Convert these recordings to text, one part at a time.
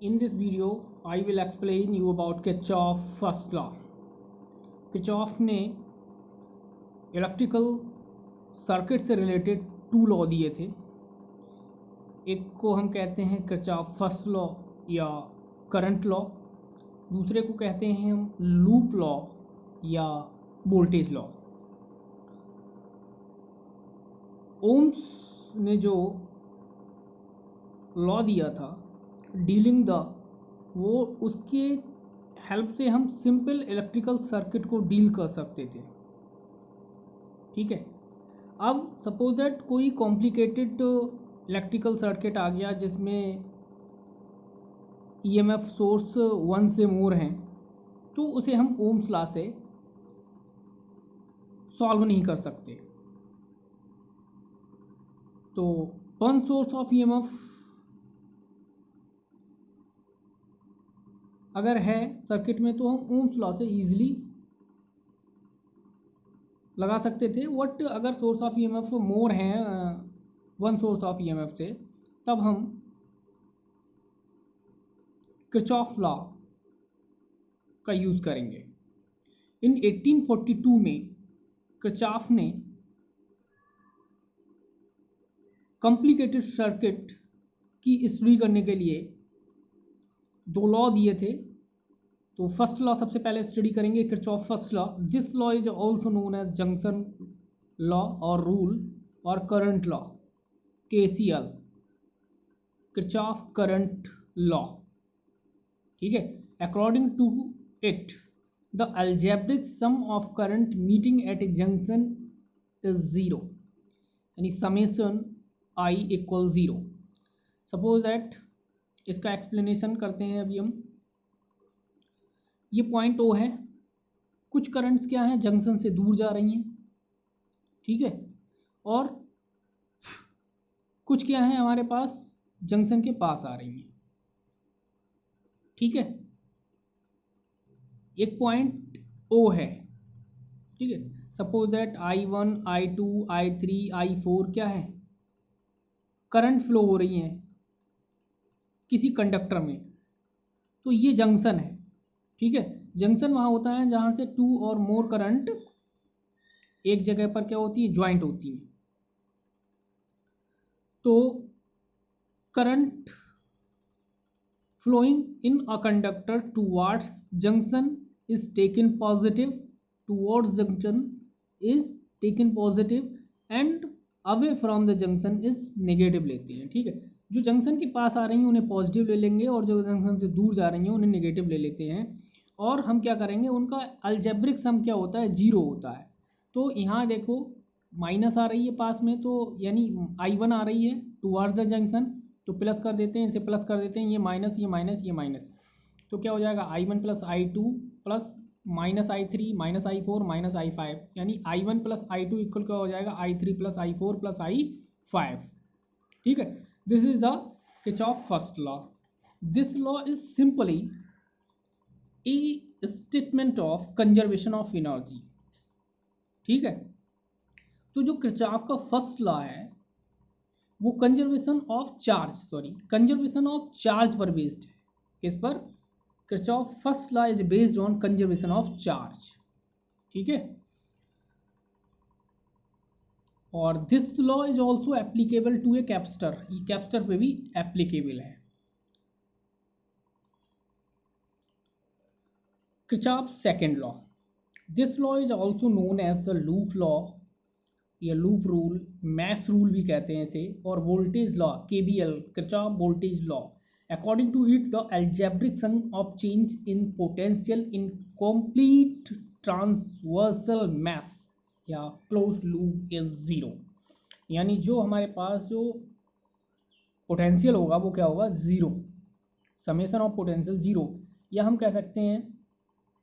In this video, I will explain you about Kirchhoff first law. Kirchhoff ने electrical circuit से related 2 law दिए थे। एक को हम कहते हैं किरचॉफ फर्स्ट लॉ या करंट लॉ, दूसरे को कहते हैं हम लूप लॉ या वोल्टेज लॉ। ओम्स ने जो लॉ दिया था डीलिंग द, वो उसके हेल्प से हम सिंपल इलेक्ट्रिकल सर्किट को डील कर सकते थे। ठीक है, अब सपोज दैट कोई कॉम्प्लिकेटेड इलेक्ट्रिकल सर्किट आ गया जिसमें ईएमएफ सोर्स 1 से मोर हैं, तो उसे हम ओम्स लॉ से सॉल्व नहीं कर सकते। तो 1 सोर्स ऑफ ईएमएफ अगर है सर्किट में तो हम ओम्स लॉ से इजीली लगा सकते थे। वट अगर सोर्स ऑफ ईएमएफ मोर है 1 सोर्स ऑफ ईएमएफ से, तब हम किरचॉफ लॉ का यूज़ करेंगे। इन 1842 में किरचॉफ ने कॉम्प्लिकेटेड सर्किट की स्टडी करने के लिए 2 लॉ दिए थे। तो फर्स्ट लॉ सबसे पहले स्टडी करेंगे, Kirchhoff first law. This law is also known as junction law और रूल और current law, KCL, Kirchhoff current law. ठीक है, according to it the algebraic sum of current meeting at a junction is zero, यानी summation I equal zero. Suppose that इसका explanation करते हैं अभी हम। ये पॉइंट ओ है, कुछ करंट्स क्या हैं जंक्शन से दूर जा रही हैं, ठीक है, और कुछ क्या है हमारे पास जंक्शन के पास आ रही हैं। ठीक है, एक पॉइंट ओ है, ठीक है। Suppose that I1, I2, I3, I4 क्या है, करंट फ्लो हो रही हैं किसी कंडक्टर में, तो ये जंक्शन है। ठीक है, जंक्शन वहाँ होता है जहाँ से 2 और मोर करंट एक जगह पर क्या होती है, ज्वाइंट होती हैं। तो current flowing in a conductor towards junction is taken positive, towards junction is taken positive and away from the junction is negative लेते हैं। ठीक है, जो जंक्शन के पास आ रही हैं उन्हें पॉजिटिव ले लेंगे और जो जंक्शन से दूर जा रही हैं उन्हें नेगेटिव ले लेते हैं। और हम क्या करेंगे, उनका अलजेब्रिक सम क्या होता है, जीरो होता है। तो यहाँ देखो माइनस आ रही है पास में, तो यानी I1 आ रही है टुवार्ड्स द जंक्शन, तो प्लस कर देते हैं, इसे प्लस कर देते हैं, ये माइनस ये माइनस ये माइनस, तो क्या हो जाएगा I1 plus I2 plus minus I3 minus I4 minus I5, यानी I1 प्लस I2 इक्वल क्या हो जाएगा I3 plus I4 plus I5। ठीक है, this is the Kirchhoff first law. This law is simply A statement of conservation of energy. ठीक है, तो जो किरचॉफ का फर्स्ट लॉ है वो कंजर्वेशन ऑफ चार्ज पर बेस्ड है। किस पर, Kirchhoff first law is based on conservation of charge. ठीक है, और this law is also applicable to a capacitor, ये कैपेसिटर पे भी एप्लीकेबल है। Kirchhoff second law, this law is also known as the loop law या loop rule, mesh rule भी कहते हैं इसे, और voltage law, KVL, Kirchhoff voltage law. According to it the algebraic sum of change in potential in complete transversal mesh या close loop is zero, यानी जो हमारे पास जो पोटेंशियल होगा वो क्या होगा, zero, summation of potential zero, या हम कह सकते हैं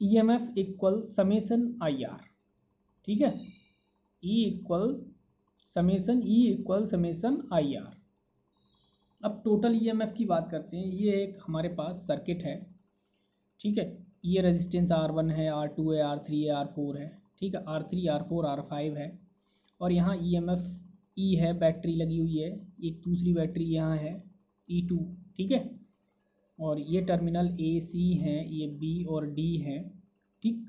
EMF equal summation I R. ठीक है, E equal summation I R. अब टोटल ईएमएफ की बात करते हैं। ये एक हमारे पास सर्किट है, ठीक है, ये रेजिस्टेंस R1 है, R2 है, R3 है, R4 है। ठीक है, R3 R4 R5 है, और यहाँ ईएमएफ E है, बैटरी लगी हुई है, एक दूसरी बैटरी यहाँ है E2। ठीक है, और ये टर्मिनल ए सी हैं, ये बी और डी हैं, ठीक।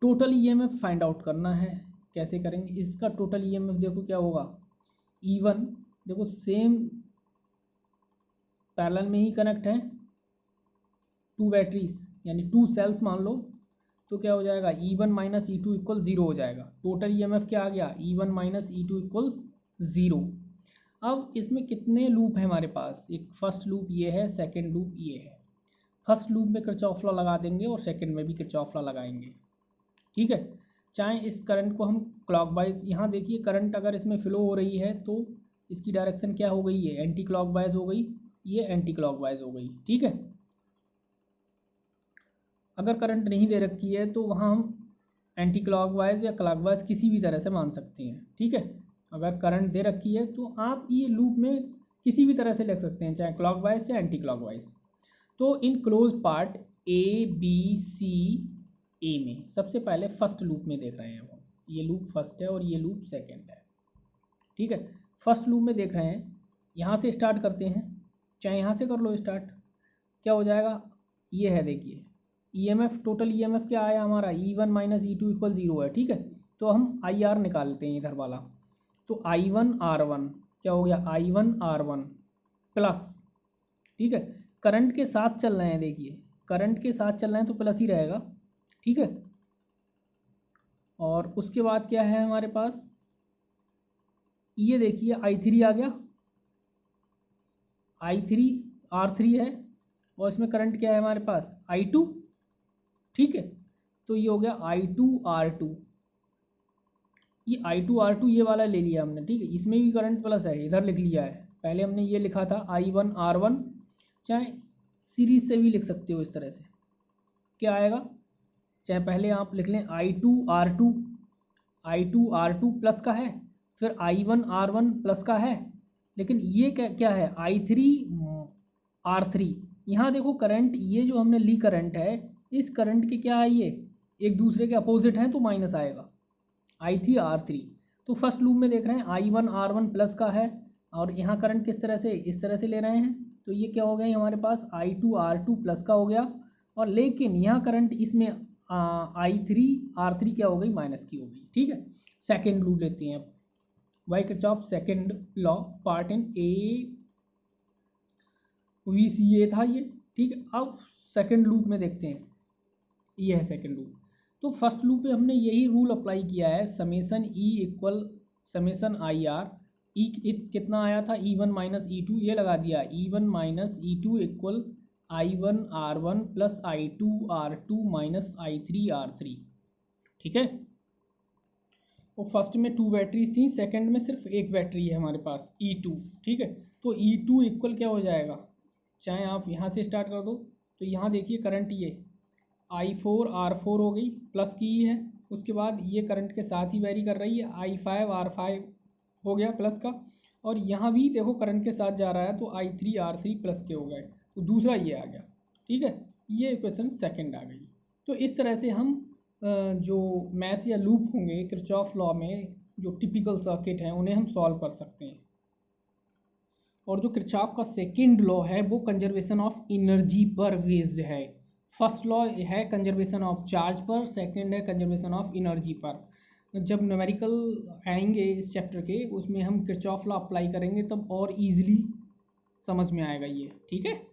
टोटल ईएमएफ फाइंड आउट करना है, कैसे करेंगे इसका टोटल ईएमएफ? देखो क्या होगा, E1 देखो सेम पैरेलल में ही कनेक्ट है, टू बैटरीज यानी टू सेल्स मान लो, तो क्या हो जाएगा E1 minus E2 equal zero हो जाएगा। टोटल ईएमएफ क्या आ गया, E1 minus E2 equal zero. अब इसमें कितने लूप है हमारे पास, एक फर्स्ट लूप ये है, सेकंड लूप ये है। फर्स्ट लूप में किरचॉफ लॉ लगा देंगे और सेकंड में भी किरचॉफ लॉ लगाएंगे, ठीक है। चाहे इस करंट को हम क्लॉकवाइज, यहाँ देखिए करंट अगर इसमें फ्लो हो रही है तो इसकी डायरेक्शन क्या हो गई है, एंटी क्लॉकवाइज हो गई, ये एंटी क्लॉकवाइज हो गई, ठीक है। अगर करंट नहीं दे रखी है तो वहाँ हम एंटी क्लॉकवाइज या क्लॉकवाइज किसी भी तरह से मान सकते हैं, ठीक है। अगर करंट दे रखी है तो आप ये लूप में किसी भी तरह से लिख सकते हैं, चाहे क्लॉकवाइज या एंटी क्लॉकवाइज। तो इन close part A B C A में सबसे पहले फर्स्ट लूप में देख रहे हैं वो, ये लूप फर्स्ट है और ये लूप सेकंड है, ठीक है। फर्स्ट लूप में देख रहे हैं, यहाँ से स्टार्ट करते हैं, चाहे यहाँ से कर लो स्टार्ट, क्या हो जाएगा, ये है देखिए ईएमएफ, टोटल ईएमएफ क्या आया हमारा, E1 minus E2 equal zero है, ठीक है। तो हम IR निकालते हैं इधर वाला, तो I1R1 क्या हो गया, I1R1 प्लस, ठीक है। करंट के साथ चल रहे हैं, देखिए करंट के साथ चल रहे हैं तो प्लस ही रहेगा, ठीक है। और उसके बाद क्या है हमारे पास, ये देखिए I3 आ गया, I3 R3 है और इसमें करंट क्या है हमारे पास I2, ठीक है। तो ये हो गया I2R2, ये I2R2 ये वाला ले लिया हमने, ठीक है। इसमें भी करंट प्लस है, इधर लिख लिया है, पहले हमने ये लिखा था I1R1, चाहे सीरीज से भी लिख सकते हो इस तरह से, क्या आएगा, चाहे पहले आप लिख लें I2R2, I2R2 प्लस का है, फिर I1R1 प्लस का है, लेकिन ये क्या है I3R3। यहाँ देखो करंट, ये जो हमने ली करंट है, इस करंट के क्या है, ये एक दूसरे के अपोजिट हैं तो माइनस आएगा I3R3। तो फर्स्ट लूप में देख रहे हैं I1R1 प्लस का है और यहाँ करंट किस तरह से, इस तरह से ले रहे हैं, तो ये क्या हो गया हमारे पास I2R2 प्लस का हो गया, और लेकिन यहाँ करंट इसमें I3R3 क्या हो गई, माइनस की हो गई, ठीक है। सेकेंड लूप लेते हैं अब, by Kirchhoff second law part in AVCA था ये, ठीक है। अब सेकेंड लूप में देखते हैं, ये है सेकेंड लूप। तो फर्स्ट लूप पे हमने यही रूल अप्लाई किया है, summation E equal summation IR, ई कितना आया था E1 माइनस E2, ये लगा दिया E1 minus E2 equal I1R1 plus I2R2 minus I3R3, ठीक है। और फर्स्ट में टू बैटरीज थी, सेकंड में सिर्फ एक बैटरी है हमारे पास E2, ठीक है। तो E2 इक्वल क्या हो जाएगा, चाहे आप यहाँ से स्टार्ट कर दो, तो यहाँ देखिए करंट ये I4R4 हो गई, प्लस की है, उसके बाद ये करंट के साथ ही वेरी कर रही है, I5R5 हो गया प्लस का, और यहाँ भी देखो करंट के साथ जा रहा है तो I3R3 प्लस के हो गए, तो दूसरा ये आ गया, ठीक है। ये इक्वेशन सेकंड आ गई। तो इस तरह से हम जो मैश या लूप होंगे किरचॉफ लॉ में, जो टिपिकल सर्किट हैं उन्हें हम सॉल्व कर सकते हैं। और जो किरचॉफ का सेकंड लॉ है वो कंजर्वेशन ऑफ एनर्जी पर बेस्ड है। फर्स्ट लॉ है कंजर्वेशन ऑफ चार्ज पर, सेकंड है कंजर्वेशन ऑफ एनर्जी पर। जब न्यूमेरिकल आएंगे इस चैप्टर के, उसमें हम किरचॉफ लॉ अप्लाई करेंगे तब और इजीली समझ में आएगा ये, ठीक है।